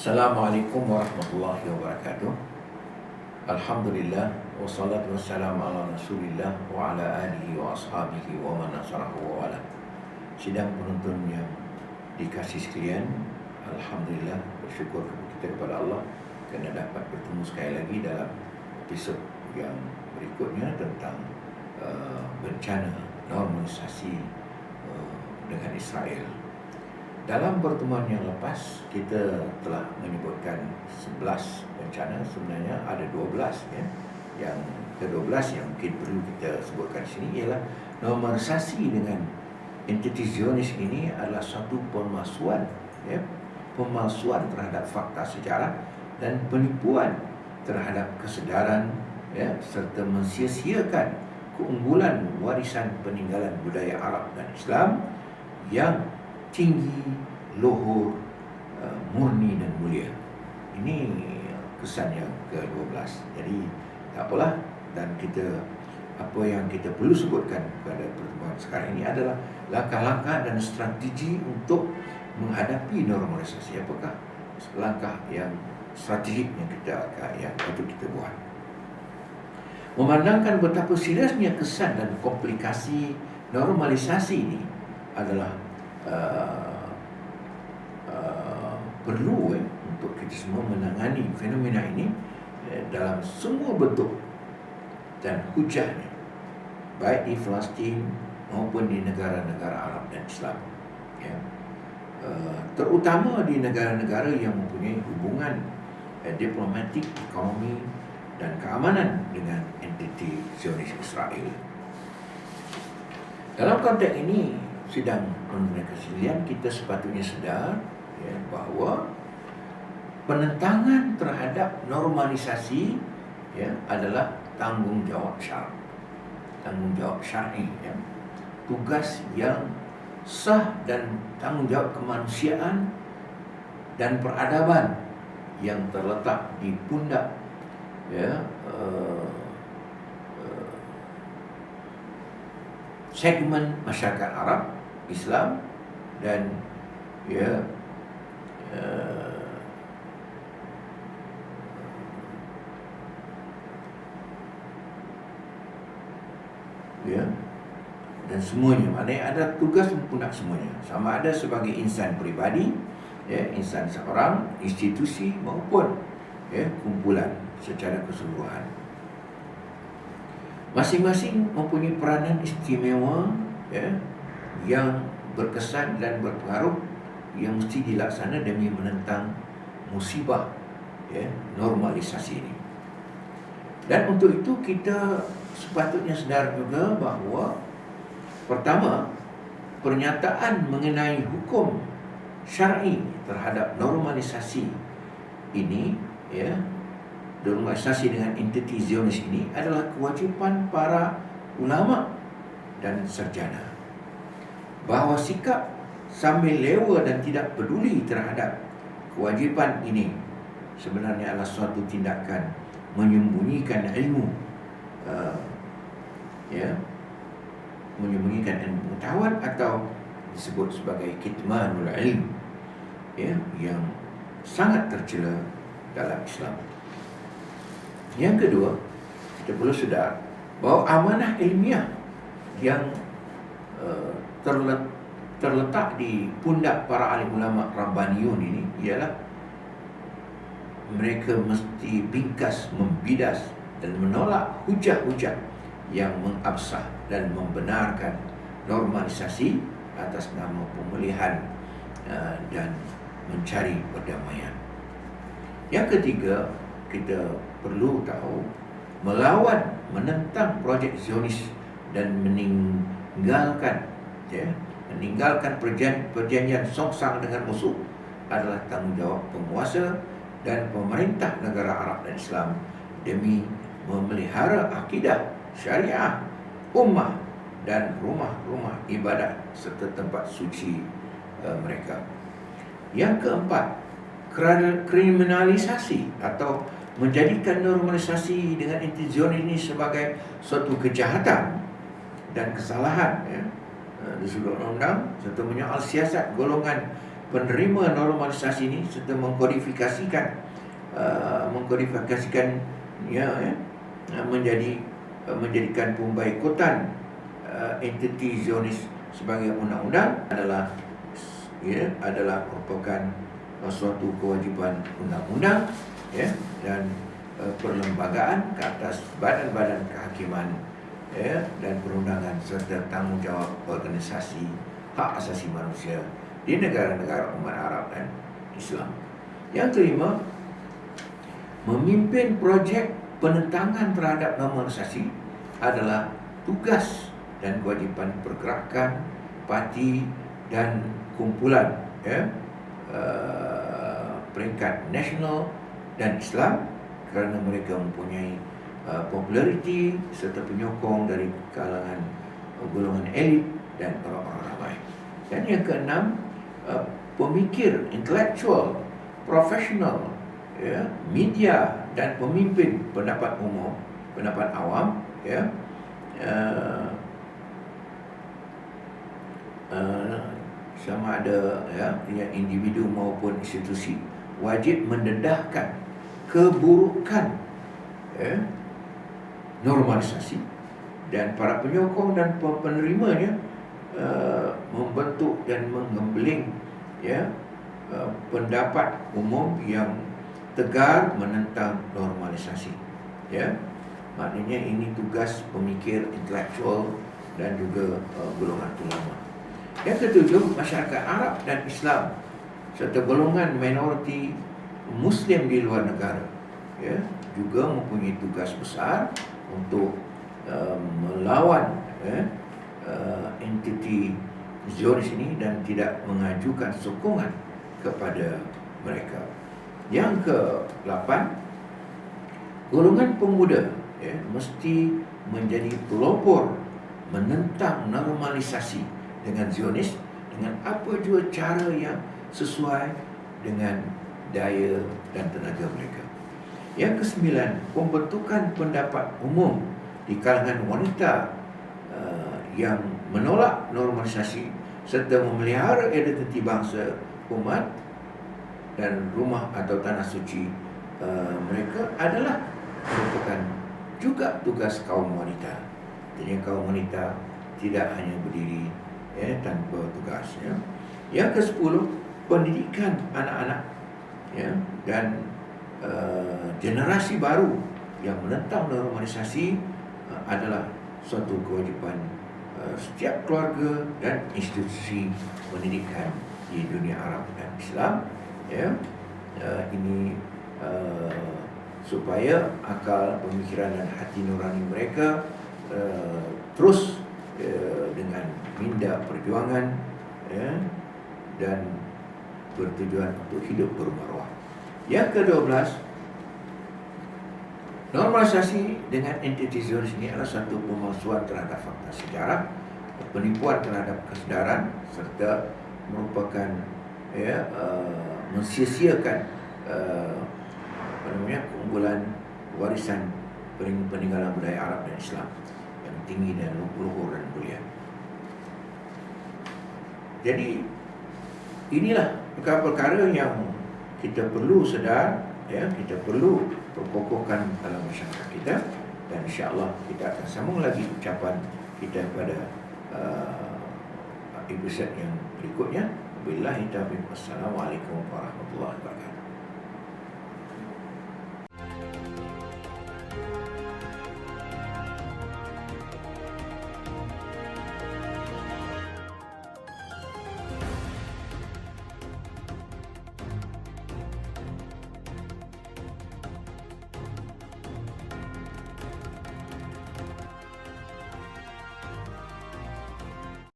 Assalamualaikum warahmatullahi wabarakatuh. Alhamdulillah wassalatu wassalamu ala Rasulillah wa ala alihi wa ashabihi wa man nasarahu wa wala. Sidang penonton yang dikasih sekalian, alhamdulillah bersyukur kita kepada Allah kerana dapat bertemu sekali lagi dalam episod yang berikutnya tentang bencana normalisasi dengan Israel. Dalam pertemuan yang lepas, kita telah menyebutkan 11 bencana. Sebenarnya ada 12 ya. Yang ke-12 yang mungkin perlu kita sebutkan di sini ialah normalisasi dengan entiti Zionis ini adalah satu pemalsuan ya, pemalsuan terhadap fakta sejarah dan penipuan terhadap kesedaran ya, serta mensia-siakan keunggulan warisan peninggalan budaya Arab dan Islam yang tinggi, luhur, murni dan mulia. Ini kesan yang ke-12. Jadi tak apalah, dan apa yang kita perlu sebutkan pada pertemuan sekarang ini adalah langkah-langkah dan strategi untuk menghadapi normalisasi. Apakah langkah yang strategik yang patut kita buat? Memandangkan betapa seriusnya kesan dan komplikasi normalisasi ini adalah perlu untuk kita semua menangani fenomena ini dalam semua bentuk dan hujahnya, baik di Palestin maupun di negara-negara Arab dan Islam ya. Terutama di negara-negara yang mempunyai hubungan diplomatik, ekonomi dan keamanan dengan entiti Zionis Israel. Dalam konteks ini, sidang penonton sekalian, kita sepatutnya sedar ya, bahawa penentangan terhadap normalisasi ya, adalah tanggungjawab syar'i ya. Tugas yang sah dan tanggungjawab kemanusiaan dan peradaban yang terletak di pundak ya, segmen masyarakat Arab, Islam dan ya dan semuanya. Maknanya ada tugas pundak semuanya, sama ada sebagai insan peribadi ya, insan seorang, institusi maupun ya, kumpulan secara keseluruhan. Masing-masing mempunyai peranan istimewa ya, yang berkesan dan berpengaruh yang mesti dilaksana demi menentang musibah ya, normalisasi ini. Dan untuk itu kita sepatutnya sedar juga bahawa pertama, pernyataan mengenai hukum syar'i terhadap normalisasi ini ya, normalisasi dengan entiti Zionis ini adalah kewajipan para ulama dan sarjana. Bahawa sikap sambil lewa dan tidak peduli terhadap kewajipan ini sebenarnya adalah suatu tindakan menyembunyikan ilmu menyembunyikan ilmu pengetahuan atau disebut sebagai kitmanul ilm ya, yang sangat tercela dalam Islam. Yang kedua, kita perlu sedar bahawa amanah ilmiah yang terletak di pundak para alim ulama Rabbaniyun ini ialah mereka mesti bingkas, membidas dan menolak hujah-hujah yang mengabsah dan membenarkan normalisasi atas nama pemulihan dan mencari perdamaian. Yang ketiga, kita perlu tahu melawan, menentang projek Zionis dan meninggalkan perjanjian songsang dengan musuh adalah tanggungjawab penguasa dan pemerintah negara Arab dan Islam demi memelihara akidah syariah ummah dan rumah-rumah ibadat serta tempat suci mereka. Yang keempat, kriminalisasi atau menjadikan normalisasi dengan intizionis ini sebagai suatu kejahatan dan kesalahan di sudut undang serta menyoal siasat golongan penerima normalisasi ini serta menjadikan pembaikotan entiti Zionis sebagai undang-undang adalah merupakan suatu kewajipan undang-undang dan perlembagaan ke atas badan-badan kehakiman dan perundangan serta tanggungjawab organisasi hak asasi manusia di negara-negara umat Arab dan Islam. Yang kelima, memimpin projek penentangan terhadap normalisasi adalah tugas dan kewajipan pergerakan, parti dan kumpulan peringkat nasional dan Islam kerana mereka mempunyai populariti serta penyokong dari kalangan golongan elit dan orang-orang ramai. Dan yang keenam, pemikir intelektual, profesional, media dan pemimpin pendapat umum, pendapat awam, sama ada individu maupun institusi wajib mendedahkan keburukan normalisasi dan para penyokong dan penerimanya membentuk dan menggembeling pendapat umum yang tegar menentang normalisasi. Maknanya ini tugas pemikir intelektual dan juga golongan ulama. Yang ketujuh, masyarakat Arab dan Islam serta golongan minoriti Muslim di luar negara juga mempunyai tugas besar untuk melawan entiti Zionis ini dan tidak mengajukan sokongan kepada mereka. Yang ke-8, golongan pemuda mesti menjadi pelopor menentang normalisasi dengan Zionis dengan apa jua cara yang sesuai dengan daya dan tenaga mereka. Yang ke-9, pembentukan pendapat umum di kalangan wanita yang menolak normalisasi serta memelihara identiti bangsa, umat dan rumah atau tanah suci mereka adalah merupakan juga tugas kaum wanita. Jadi kaum wanita tidak hanya berdiri tanpa tugas. Yang ke-10, pendidikan anak-anak dan generasi baru yang menentang normalisasi adalah suatu kewajipan setiap keluarga dan institusi pendidikan di dunia Arab dan Islam. Ini supaya akal, pemikiran dan hati nurani mereka terus dengan minda perjuangan dan bertujuan untuk hidup bermaruah. Yang ke-12, normalisasi dengan entiti Zionis ini adalah satu pemalsuan terhadap fakta sejarah, penipuan terhadap kesedaran serta merupakan mensia-siakan keunggulan warisan peninggalan budaya Arab dan Islam yang tinggi dan luhur dan mulia. Jadi inilah perkara-perkara yang kita perlu sedar, kita perlu perkokohkan dalam masyarakat kita, dan insya-Allah kita akan sambung lagi ucapan kita pada episod yang berikutnya. Billahi taufiq. Wassalamualaikum warahmatullahi wabarakatuh.